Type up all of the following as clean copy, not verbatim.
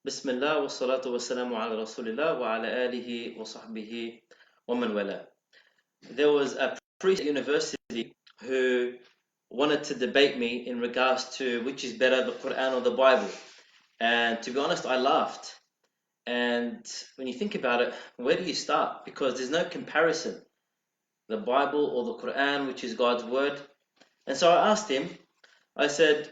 Bismillah wa salatu wa salamu ala Rasulillah wa ala alihi wa sahbihi wa man wala. There was a priest at university who wanted to debate me in regards to which is better, the Quran or the Bible. And to be honest, I laughed. And when you think about it, where do you start? Because there's no comparison. The Bible or the Quran, which is God's word. And so I asked him, I said,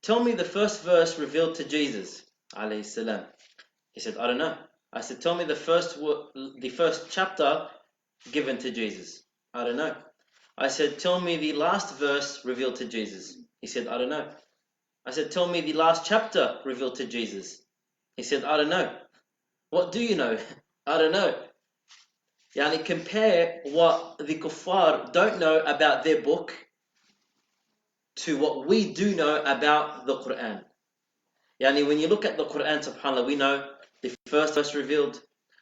tell me the first verse revealed to Jesus, alayhi salam. He said, I don't know. I said, tell me the first chapter given to Jesus. I don't know. I said, tell me the last verse revealed to Jesus. He said, I don't know. I said, tell me the last chapter revealed to Jesus. He said, I don't know. What do you know? I don't know. Yani compare what the kuffar don't know about their book to what we do know about the Quran. Yani when you look at the Quran, subhanAllah, we know the first verse revealed.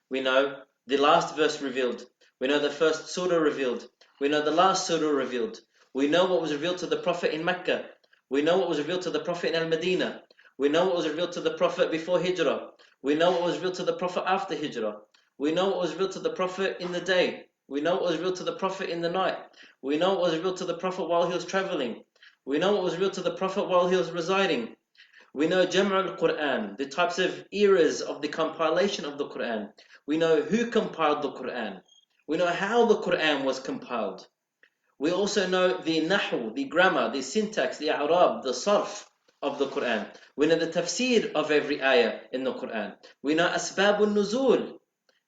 We know the last verse revealed. We know the first surah revealed. We know the last surah revealed. We know what was revealed to the Prophet in Mecca. We know what was revealed to the Prophet in Al-Madinah. We know what was revealed to the Prophet before Hijrah. We know what was revealed to the Prophet after Hijrah. We know what was revealed to the Prophet in the day. We know what was revealed to the Prophet in the night. We know what was revealed to the Prophet while he was traveling. We know what was revealed to the Prophet while he was residing. We know Jam'ul al-Quran, the types of eras of the compilation of the Quran. We know who compiled the Quran. We know how the Quran was compiled. We also know the nahu, the grammar, the syntax, the i'rab, the sarf of the Quran. We know the tafsir of every ayah in the Quran. We know asbabun nuzul,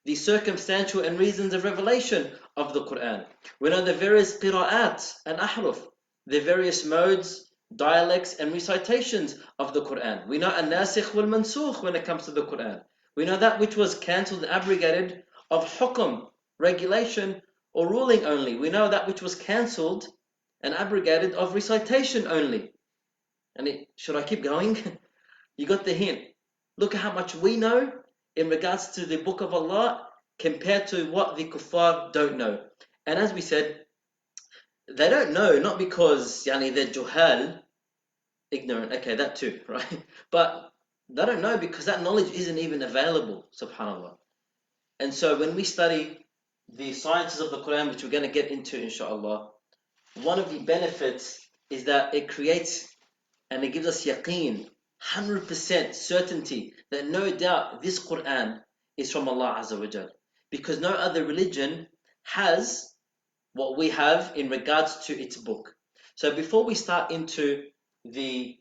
the circumstantial and reasons of revelation of the Quran. We know the various qira'at and ahruf, the various modes, dialects and recitations of the Quran. We know an-nasikh wal-mansukh when it comes to the Quran. We know that which was cancelled and abrogated of hukm, regulation or ruling only. We know that which was cancelled and abrogated of recitation only. And should I keep going? You got the hint. Look at how much we know in regards to the book of Allah compared to what the kuffar don't know. And as we said, they don't know not because they're juhal, ignorant, okay, that too, right? But they don't know because that knowledge isn't even available, subhanAllah. And so when we study the sciences of the Quran, which we're going to get into inshallah, one of the benefits is that it creates and it gives us yaqeen, 100% certainty that no doubt this Quran is from Allah Azza wa Jal. Because no other religion has what we have in regards to its book. So before we start into the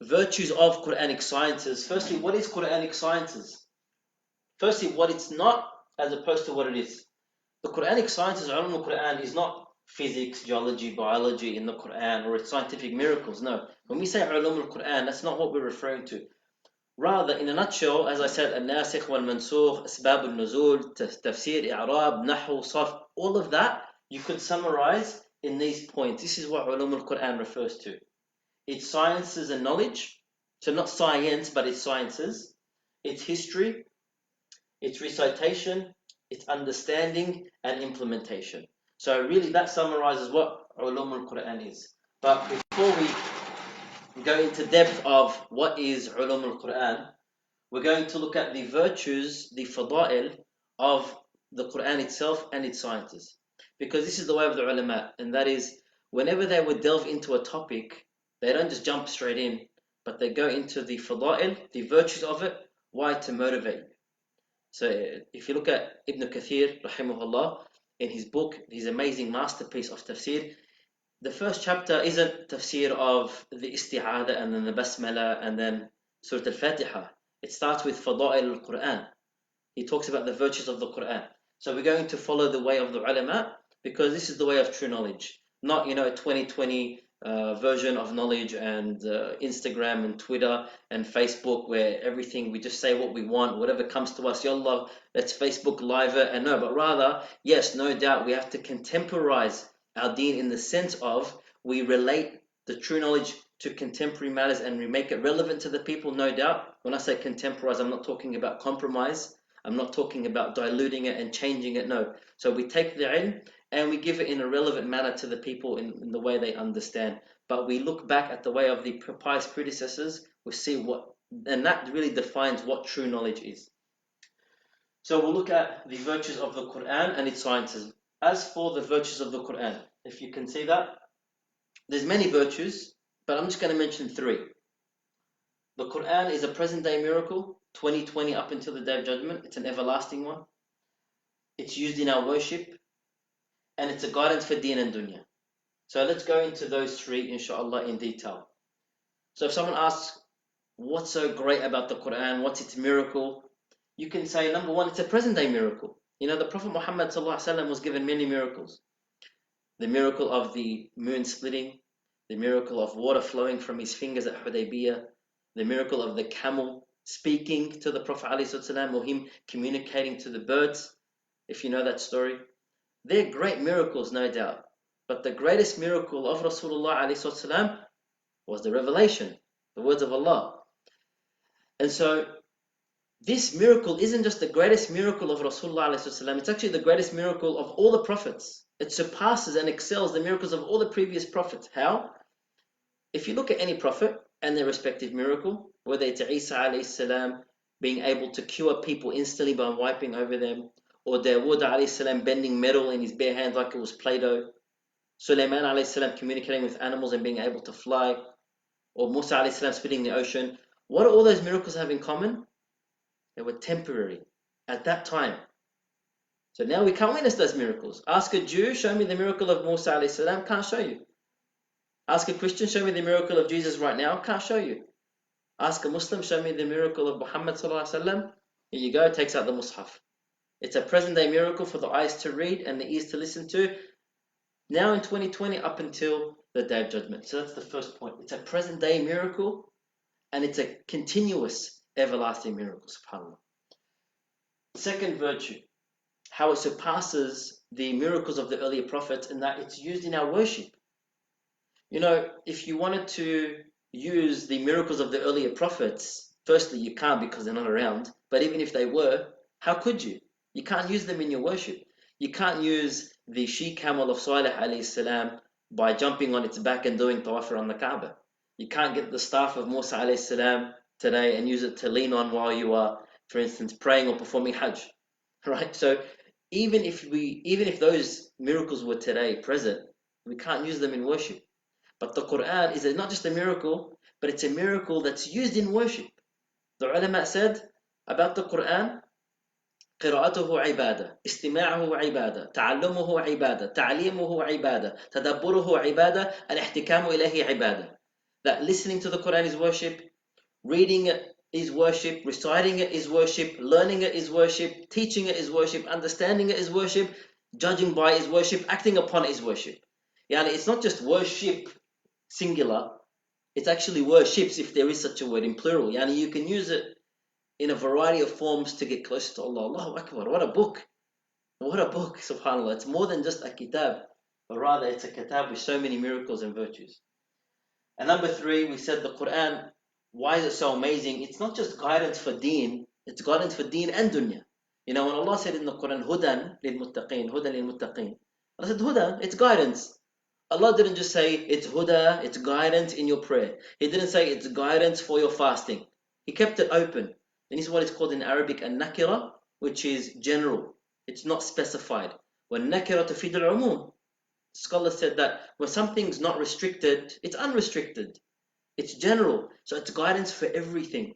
virtues of Quranic sciences, firstly, what is Quranic sciences? Firstly, what it's not as opposed to what it is. The Quranic sciences, ulum al-Quran, is not physics, geology, biology in the Quran or its scientific miracles. No. When we say ulum al-Quran, that's not what we're referring to. Rather, in a nutshell, as I said, al-nasikh wal-mansukh, asbab al-nuzul, tafsir, i'rab, nahu, sarf, all of that you could summarize in these points. This is what ulum al-Quran refers to. It's sciences and knowledge. So not science, but it's sciences. It's history, it's recitation, it's understanding and implementation. So really that summarizes what ulum al-Quran is. But before we go into depth of what is ulum al-Quran, we're going to look at the virtues, the fada'il of the Quran itself and its sciences. Because this is the way of the ulama, and that is whenever they would delve into a topic, they don't just jump straight in, but they go into the fada'il, the virtues of it, why? To motivate you. So if you look at Ibn Kathir, rahimahullah, in his book, his amazing masterpiece of tafsir, the first chapter isn't tafsir of the isti'adah and then the basmala and then Surah Al-Fatiha. It starts with Fada'il al-Quran. He talks about the virtues of the Quran. So we're going to follow the way of the ulama because this is the way of true knowledge. Not, a 2020 version of knowledge and Instagram and Twitter and Facebook where everything, we just say what we want, whatever comes to us, yallah, let's Facebook live it. And no, but rather, yes, no doubt we have to contemporize our deen in the sense of we relate the true knowledge to contemporary matters and we make it relevant to the people, no doubt. When I say contemporize, I'm not talking about compromise. I'm not talking about diluting it and changing it, no. So we take the ilm and we give it in a relevant manner to the people in the way they understand. But we look back at the way of the pious predecessors, we see what And that really defines what true knowledge is. So we'll look at the virtues of the Quran and its sciences. As for the virtues of the Quran, if you can see that, there's many virtues, but I'm just going to mention 3. The Quran is a present day miracle, 2020 up until the Day of Judgment. It's an everlasting one. It's used in our worship, and it's a guidance for deen and dunya. So let's go into those 3, inshallah, in detail. So if someone asks, what's so great about the Quran? What's its miracle? You can say, number 1, it's a present day miracle. You know, the Prophet Muhammad ﷺ was given many miracles. The miracle of the moon splitting, the miracle of water flowing from his fingers at Hudaybiyah, the miracle of the camel speaking to the Prophet ﷺ, or him communicating to the birds, if you know that story. They're great miracles, no doubt. But the greatest miracle of Rasulullah ﷺ was the revelation, the words of Allah. And so this miracle isn't just the greatest miracle of Rasulullah ﷺ, it's actually the greatest miracle of all the prophets. It surpasses and excels the miracles of all the previous prophets. How? If you look at any prophet and their respective miracle, whether it's Isa ﷺ being able to cure people instantly by wiping over them, or Dawood ﷺ bending metal in his bare hands like it was Play-Doh, Sulaiman ﷺ communicating with animals and being able to fly, or Musa ﷺ splitting the ocean, what do all those miracles have in common? They were temporary at that time. So now we can't witness those miracles. Ask a Jew, show me the miracle of Musa ﷺ, can't show you. Ask a Christian, show me the miracle of Jesus right now, can't show you. Ask a Muslim, show me the miracle of Muhammad ﷺ. Here you go, takes out the Mus'haf. It's a present day miracle for the eyes to read and the ears to listen to, now in 2020 up until the Day of Judgment. So that's the first point. It's a present day miracle, and it's a continuous everlasting miracle, subhanAllah. Second virtue, how it surpasses the miracles of the earlier prophets in that it's used in our worship. You know, if you wanted to use the miracles of the earlier prophets, firstly, you can't because they're not around. But even if they were, how could you? You can't use them in your worship. You can't use the she-camel of Salih alayhi salam by jumping on its back and doing tawaf around the Kaaba. You can't get the staff of Musa alayhi salam today and use it to lean on while you are, for instance, praying or performing Hajj. Right? So even if those miracles were today present, we can't use them in worship. But the Quran is not just a miracle, but it's a miracle that's used in worship. The ulama said about the Quran, قراءته عبادة, استماعه عبادة, تعلمه عبادة, تعليمه عبادة, تدبره عبادة, الاحتكام إليه عبادة. That listening to the Quran is worship, reading it is worship, reciting it is worship, learning it is worship, teaching it is worship, understanding it is worship, judging by it is worship, acting upon it is worship. Yani it's not just worship singular, it's actually worships if there is such a word in plural. Yani you can use it in a variety of forms to get closer to Allah. Allahu Akbar, what a book. What a book, subhanAllah. It's more than just a kitab, but rather it's a kitab with so many miracles and virtues. And number 3, we said the Quran, why is it so amazing? It's not just guidance for deen, it's guidance for deen and dunya. You know, when Allah said in the Quran, Hudan lil muttaqeen, Hudan lil muttaqeen, Allah said Hudan, it's guidance. Allah didn't just say it's huda, it's guidance in your prayer. He didn't say it's guidance for your fasting. He kept it open. And this is what is called in Arabic an-nakira, which is general. It's not specified. When nakira tufid al-umum. Scholars said that when something's not restricted, it's unrestricted. It's general. So it's guidance for everything.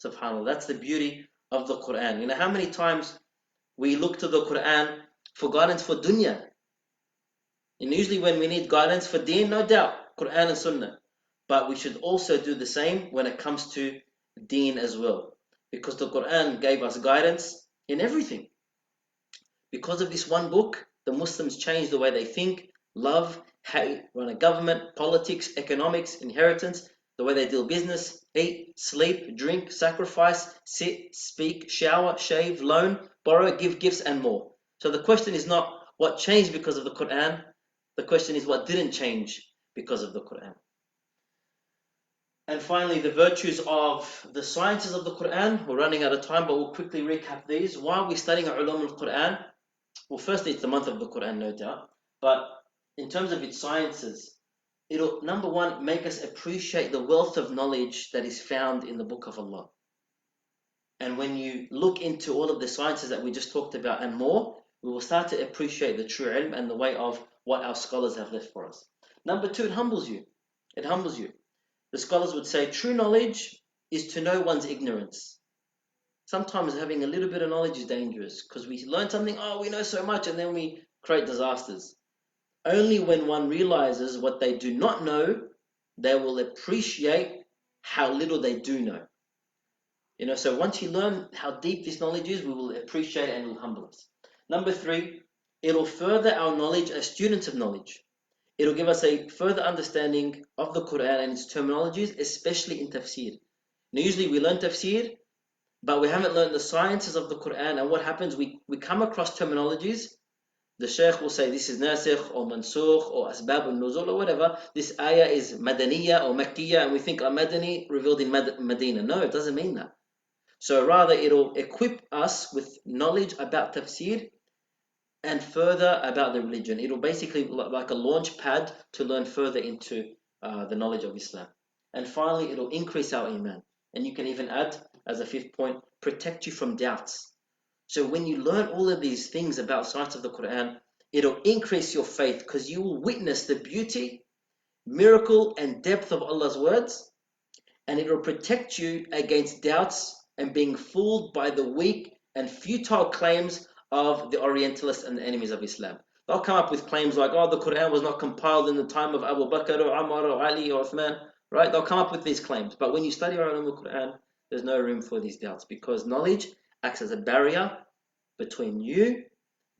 SubhanAllah. That's the beauty of the Quran. You know how many times we look to the Quran for guidance for dunya? And usually when we need guidance for deen, no doubt, Quran and Sunnah. But we should also do the same when it comes to deen as well. Because the Quran gave us guidance in everything. Because of this one book, the Muslims changed the way they think, love, hate, run a government, politics, economics, inheritance, the way they deal business, eat, sleep, drink, sacrifice, sit, speak, shower, shave, loan, borrow, give gifts, and more. So the question is not what changed because of the Quran. The question is what didn't change because of the Quran. And finally, the virtues of the sciences of the Quran. We're running out of time, but we'll quickly recap these. Why are we studying Ulum al-Quran? Well, firstly, it's the month of the Quran, no doubt. But in terms of its sciences, It'll, number one, make us appreciate the wealth of knowledge that is found in the Book of Allah. And when you look into all of the sciences that we just talked about and more, we will start to appreciate the true ilm and the way of what our scholars have left for us. Number two, it humbles you. It humbles you. The scholars would say true knowledge is to know one's ignorance. Sometimes having a little bit of knowledge is dangerous because we learn something, oh, we know so much, and then we create disasters. Only when one realizes what they do not know, they will appreciate how little they do know. So once you learn how deep this knowledge is, we will appreciate it and it will humble us. Number three, it'll further our knowledge as students of knowledge. It'll give us a further understanding of the Quran and its terminologies, especially in tafsir. Now, usually we learn tafsir, but we haven't learned the sciences of the Quran. And what happens, we come across terminologies. The Shaykh will say this is nasikh or mansukh or asbab al-nuzul or whatever. This ayah is madaniya or makkiyah, and we think madani revealed in Medina. No, it doesn't mean that. So rather, it'll equip us with knowledge about tafsir and further about the religion. It'll basically like a launch pad to learn further into the knowledge of Islam. And finally, it'll increase our iman. And you can even add, as a fifth point, protect you from doubts. So when you learn all of these things about science of the Quran, it'll increase your faith because you will witness the beauty, miracle, and depth of Allah's words. And it will protect you against doubts and being fooled by the weak and futile claims of the Orientalists and the enemies of Islam. They'll come up with claims like, oh, the Quran was not compiled in the time of Abu Bakr or Umar or Ali or Uthman, right? They'll come up with these claims. But when you study around the Quran, there's no room for these doubts because knowledge acts as a barrier between you,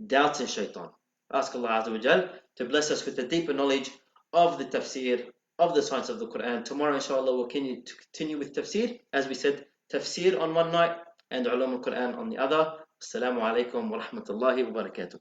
doubts, and shaitan. Ask Allah Azza wa Jal to bless us with the deeper knowledge of the tafsir, of the science of the Quran. Tomorrow, inshallah, we'll continue with tafsir. As we said, tafsir on one night and ulum al-Quran on the other. Assalamu alaikum wa rahmatullahi wa barakatuh.